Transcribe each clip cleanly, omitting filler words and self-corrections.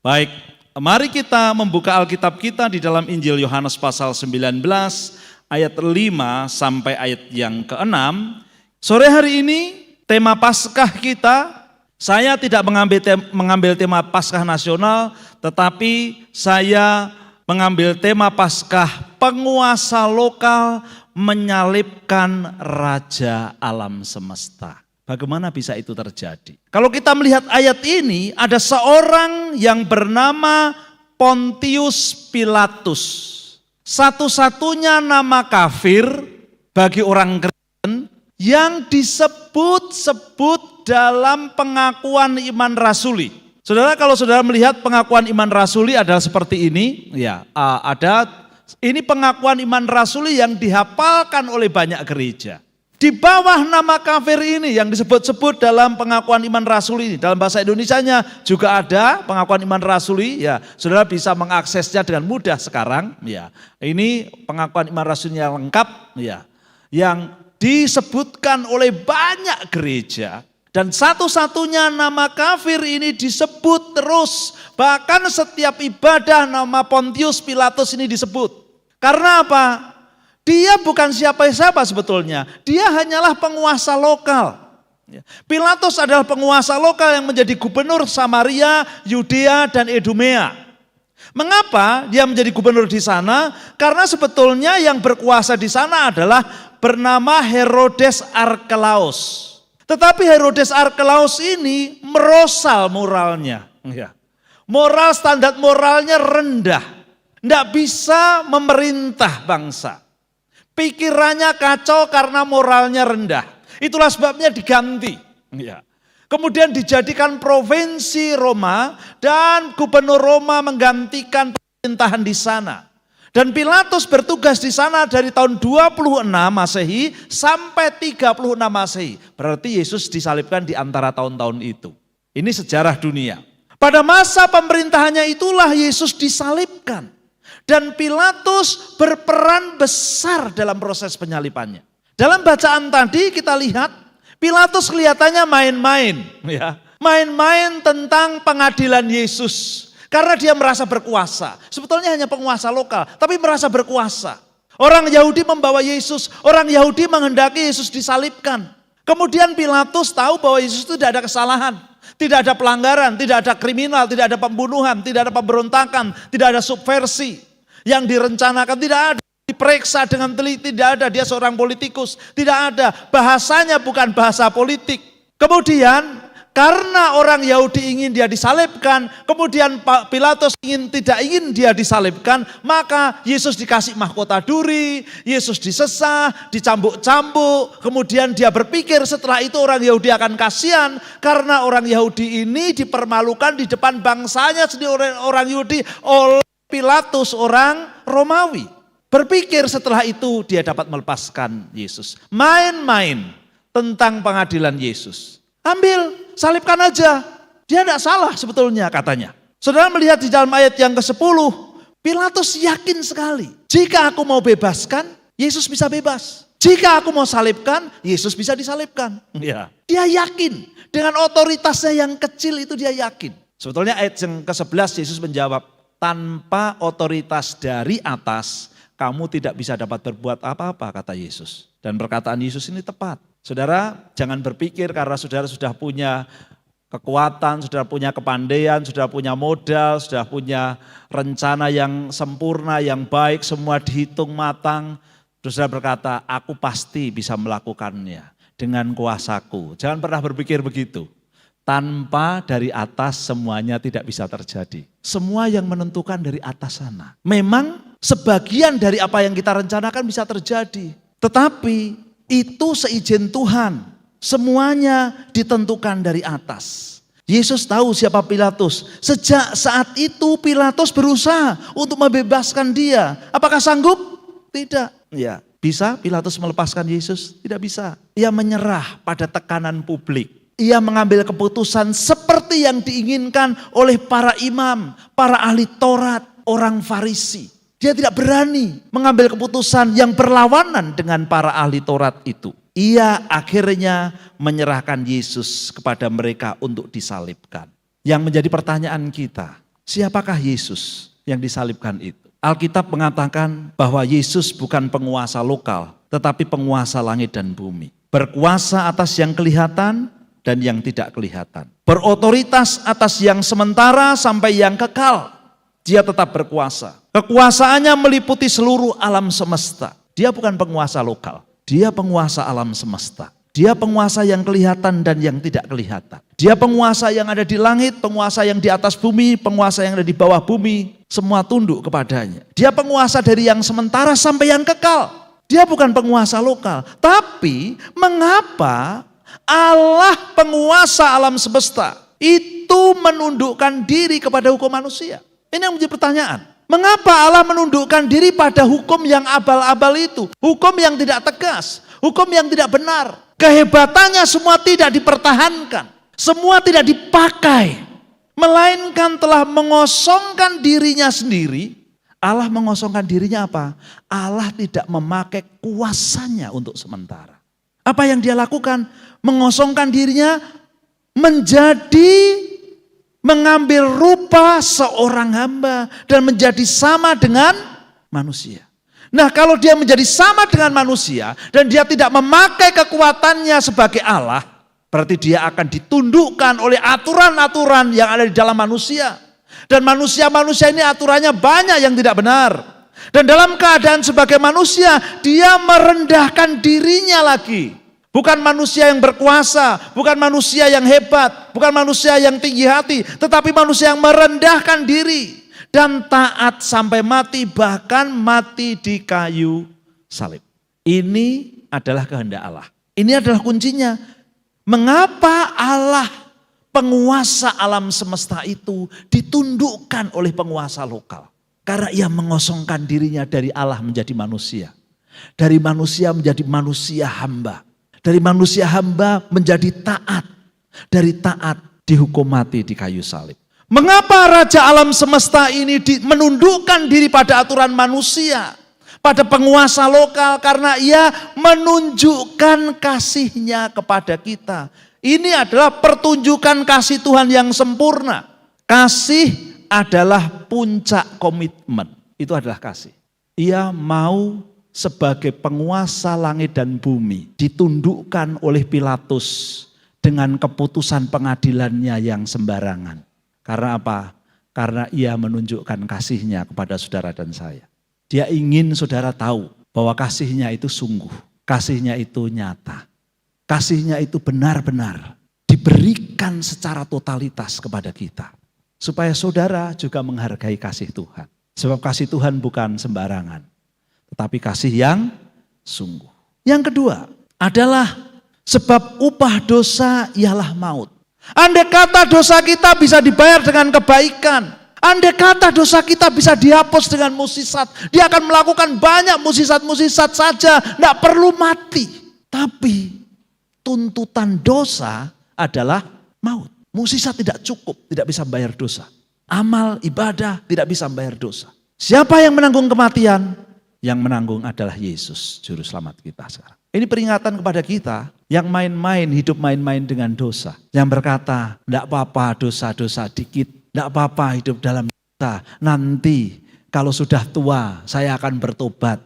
Baik, mari kita membuka Alkitab kita di dalam Injil Yohanes pasal 19 ayat 5 sampai ayat yang ke-6. Sore hari ini tema Paskah kita, saya tidak mengambil tema Paskah nasional, tetapi saya mengambil tema Paskah penguasa lokal menyalibkan Raja alam semesta. Bagaimana bisa itu terjadi? Kalau kita melihat ayat ini, ada seorang yang bernama Pontius Pilatus. Satu-satunya nama kafir bagi orang Kristen yang disebut-sebut dalam pengakuan iman rasuli. Saudara, kalau saudara melihat pengakuan iman rasuli adalah seperti ini, ya, ini pengakuan iman rasuli yang dihafalkan oleh banyak gereja. Di bawah nama kafir ini yang disebut-sebut dalam pengakuan iman rasuli ini, dalam bahasa Indonesianya juga ada pengakuan iman rasuli, ya, saudara bisa mengaksesnya dengan mudah sekarang, ya. Ini pengakuan iman rasuli yang lengkap, ya, yang disebutkan oleh banyak gereja. Dan satu-satunya nama kafir ini disebut terus. Bahkan setiap ibadah nama Pontius Pilatus ini disebut. Karena apa? Dia bukan siapa-siapa sebetulnya. Dia hanyalah penguasa lokal. Pilatus adalah penguasa lokal yang menjadi gubernur Samaria, Yudea, dan Idumea. Mengapa dia menjadi gubernur di sana? Karena sebetulnya yang berkuasa di sana adalah bernama Herodes Arkelaus. Tetapi Herodes Arkelaus ini merosal moralnya. Moral, standar moralnya rendah. Tidak bisa memerintah bangsa. Pikirannya kacau karena moralnya rendah. Itulah sebabnya diganti. Kemudian dijadikan provinsi Roma dan gubernur Roma menggantikan pemerintahan di sana. Dan Pilatus bertugas di sana dari tahun 26 Masehi sampai 36 Masehi. Berarti Yesus disalibkan di antara tahun-tahun itu. Ini sejarah dunia. Pada masa pemerintahannya itulah Yesus disalibkan. Dan Pilatus berperan besar dalam proses penyalibannya. Dalam bacaan tadi kita lihat Pilatus kelihatannya main-main, ya. Main-main tentang pengadilan Yesus. Karena dia merasa berkuasa. Sebetulnya hanya penguasa lokal, tapi merasa berkuasa. Orang Yahudi membawa Yesus, orang Yahudi menghendaki Yesus disalibkan. Kemudian Pilatus tahu bahwa Yesus itu tidak ada kesalahan. Tidak ada pelanggaran, tidak ada kriminal, tidak ada pembunuhan, tidak ada pemberontakan, tidak ada subversi. Yang direncanakan tidak ada, diperiksa dengan teliti tidak ada, dia seorang politikus, tidak ada, bahasanya bukan bahasa politik. Kemudian karena orang Yahudi ingin dia disalibkan, kemudian Pilatus tidak ingin dia disalibkan, maka Yesus dikasih mahkota duri, Yesus disesah, dicambuk-cambuk, kemudian dia berpikir setelah itu orang Yahudi akan kasihan, karena orang Yahudi ini dipermalukan di depan bangsanya sendiri orang Yahudi oleh Pilatus orang Romawi. Berpikir setelah itu dia dapat melepaskan Yesus. Main-main tentang pengadilan Yesus. Ambil, salibkan aja. Dia tidak salah sebetulnya katanya. Saudara melihat di dalam ayat yang ke-10. Pilatus yakin sekali. Jika aku mau bebaskan, Yesus bisa bebas. Jika aku mau salibkan, Yesus bisa disalibkan. Ya. Dia yakin. Dengan otoritasnya yang kecil itu dia yakin. Sebetulnya ayat yang ke-11 Yesus menjawab. Tanpa otoritas dari atas, kamu tidak bisa dapat berbuat apa-apa, kata Yesus. Dan perkataan Yesus ini tepat. Saudara, jangan berpikir karena saudara sudah punya kekuatan, sudah punya kepandaian, sudah punya modal, sudah punya rencana yang sempurna, yang baik, semua dihitung matang. Saudara berkata, aku pasti bisa melakukannya dengan kuasaku. Jangan pernah berpikir begitu. Tanpa dari atas semuanya tidak bisa terjadi. Semua yang menentukan dari atas sana. Memang sebagian dari apa yang kita rencanakan bisa terjadi. Tetapi itu seizin Tuhan. Semuanya ditentukan dari atas. Yesus tahu siapa Pilatus. Sejak saat itu Pilatus berusaha untuk membebaskan dia. Apakah sanggup? Tidak. Ya, bisa Pilatus melepaskan Yesus? Tidak bisa. Ia menyerah pada tekanan publik. Ia mengambil keputusan seperti yang diinginkan oleh para imam, para ahli Taurat, orang Farisi. Dia tidak berani mengambil keputusan yang berlawanan dengan para ahli Taurat itu. Ia akhirnya menyerahkan Yesus kepada mereka untuk disalibkan. Yang menjadi pertanyaan kita, Siapakah Yesus yang disalibkan itu? Alkitab mengatakan bahwa Yesus bukan penguasa lokal, tetapi penguasa langit dan bumi. Berkuasa atas yang kelihatan dan yang tidak kelihatan. Berotoritas atas yang sementara sampai yang kekal. Dia tetap berkuasa. Kekuasaannya meliputi seluruh alam semesta. Dia bukan penguasa lokal, dia penguasa alam semesta. Dia penguasa yang kelihatan dan yang tidak kelihatan. Dia penguasa yang ada di langit, penguasa yang di atas bumi, penguasa yang ada di bawah bumi. Semua tunduk kepadanya. Dia penguasa dari yang sementara sampai yang kekal. Dia bukan penguasa lokal. Tapi mengapa Allah penguasa alam semesta itu menundukkan diri kepada hukum manusia? Ini yang menjadi pertanyaan. Mengapa Allah menundukkan diri pada hukum yang abal-abal itu? Hukum yang tidak tegas, hukum yang tidak benar. Kehebatannya semua tidak dipertahankan, semua tidak dipakai, melainkan telah mengosongkan dirinya sendiri. Allah mengosongkan dirinya apa? Allah tidak memakai kuasanya untuk sementara. Apa yang dia lakukan? Mengosongkan dirinya menjadi mengambil rupa seorang hamba dan menjadi sama dengan manusia. Nah, kalau dia menjadi sama dengan manusia dan dia tidak memakai kekuatannya sebagai Allah, berarti dia akan ditundukkan oleh aturan-aturan yang ada di dalam manusia. Dan manusia-manusia ini aturannya banyak yang tidak benar. Dan dalam keadaan sebagai manusia, dia merendahkan dirinya lagi. Bukan manusia yang berkuasa, bukan manusia yang hebat, bukan manusia yang tinggi hati, tetapi manusia yang merendahkan diri. Dan taat sampai mati, bahkan mati di kayu salib. Ini adalah kehendak Allah. Ini adalah kuncinya. Mengapa Allah penguasa alam semesta itu ditundukkan oleh penguasa lokal? Karena ia mengosongkan dirinya dari Allah menjadi manusia. Dari manusia menjadi manusia hamba. Dari manusia hamba menjadi taat. Dari taat dihukum mati di kayu salib. Mengapa Raja alam semesta ini menundukkan diri pada aturan manusia, pada penguasa lokal? Karena ia menunjukkan kasihnya kepada kita. Ini adalah pertunjukan kasih Tuhan yang sempurna. Kasih adalah puncak komitmen. Itu adalah kasih. Ia mau sebagai penguasa langit dan bumi ditundukkan oleh Pilatus dengan keputusan pengadilannya yang sembarangan. Karena apa? Karena ia menunjukkan kasihnya kepada saudara dan saya. Dia ingin saudara tahu bahwa kasihnya itu sungguh. Kasihnya itu nyata. Kasihnya itu benar-benar diberikan secara totalitas kepada kita. Supaya saudara juga menghargai kasih Tuhan. Sebab kasih Tuhan bukan sembarangan. Tetapi kasih yang sungguh. Yang kedua adalah sebab upah dosa ialah maut. Andai kata dosa kita bisa dibayar dengan kebaikan. Andai kata dosa kita bisa dihapus dengan mukjizat. Dia akan melakukan banyak mukjizat-mukjizat saja. Tidak perlu mati. Tapi tuntutan dosa adalah maut. Mukjizat tidak cukup, tidak bisa membayar dosa. Amal, ibadah tidak bisa membayar dosa. Siapa yang menanggung kematian? Yang menanggung adalah Yesus, Juru Selamat kita sekarang. Ini peringatan kepada kita yang main-main, hidup main-main dengan dosa. Yang berkata, enggak apa-apa dosa-dosa dikit, enggak apa-apa hidup dalam dosa. Nanti kalau sudah tua saya akan bertobat.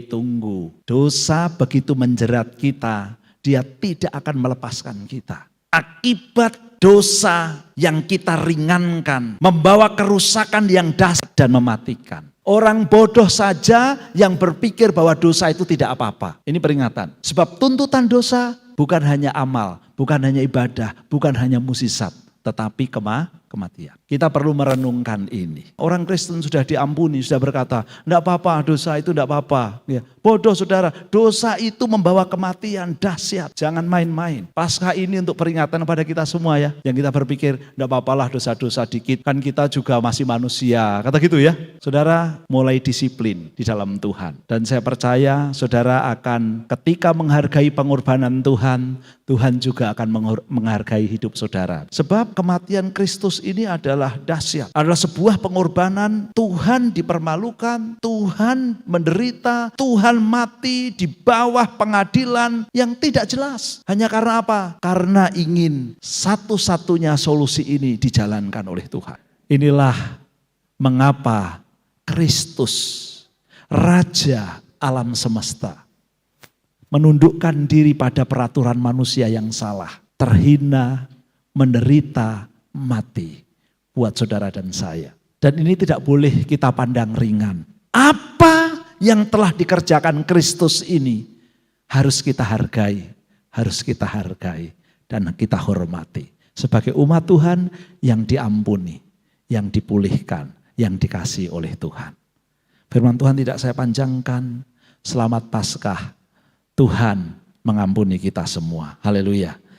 Tunggu. Dosa begitu menjerat kita, dia tidak akan melepaskan kita. Akibat dosa yang kita ringankan, membawa kerusakan yang dahsyat dan mematikan. Orang bodoh saja yang berpikir bahwa dosa itu tidak apa-apa. Ini peringatan. Sebab tuntutan dosa bukan hanya amal, bukan hanya ibadah, bukan hanya mukjizat, tetapi kematian. Kita perlu merenungkan ini. Orang Kristen sudah diampuni, sudah berkata, enggak apa-apa, dosa itu enggak apa-apa. Ya, bodoh saudara, dosa itu membawa kematian dahsyat. Jangan main-main. Paskah ini untuk peringatan pada kita semua ya. Yang kita berpikir, enggak apa-apalah dosa-dosa dikit. Kan kita juga masih manusia. Kata gitu ya. Saudara mulai disiplin di dalam Tuhan. Dan saya percaya saudara akan ketika menghargai pengorbanan Tuhan, Tuhan juga akan menghargai hidup saudara. Sebab kematian Kristus ini adalah dahsyat. Adalah sebuah pengorbanan. Tuhan dipermalukan, Tuhan menderita, Tuhan mati di bawah pengadilan yang tidak jelas. Hanya karena apa? Karena ingin satu-satunya solusi ini dijalankan oleh Tuhan. Inilah mengapa Kristus, Raja alam semesta, menundukkan diri pada peraturan manusia yang salah, terhina, menderita, mati buat saudara dan saya. Dan ini tidak boleh kita pandang ringan. Apa yang telah dikerjakan Kristus ini harus kita hargai, dan kita hormati. Sebagai umat Tuhan yang diampuni, yang dipulihkan, yang dikasihi oleh Tuhan. Firman Tuhan tidak saya panjangkan. Selamat Paskah. Tuhan mengampuni kita semua. Haleluya.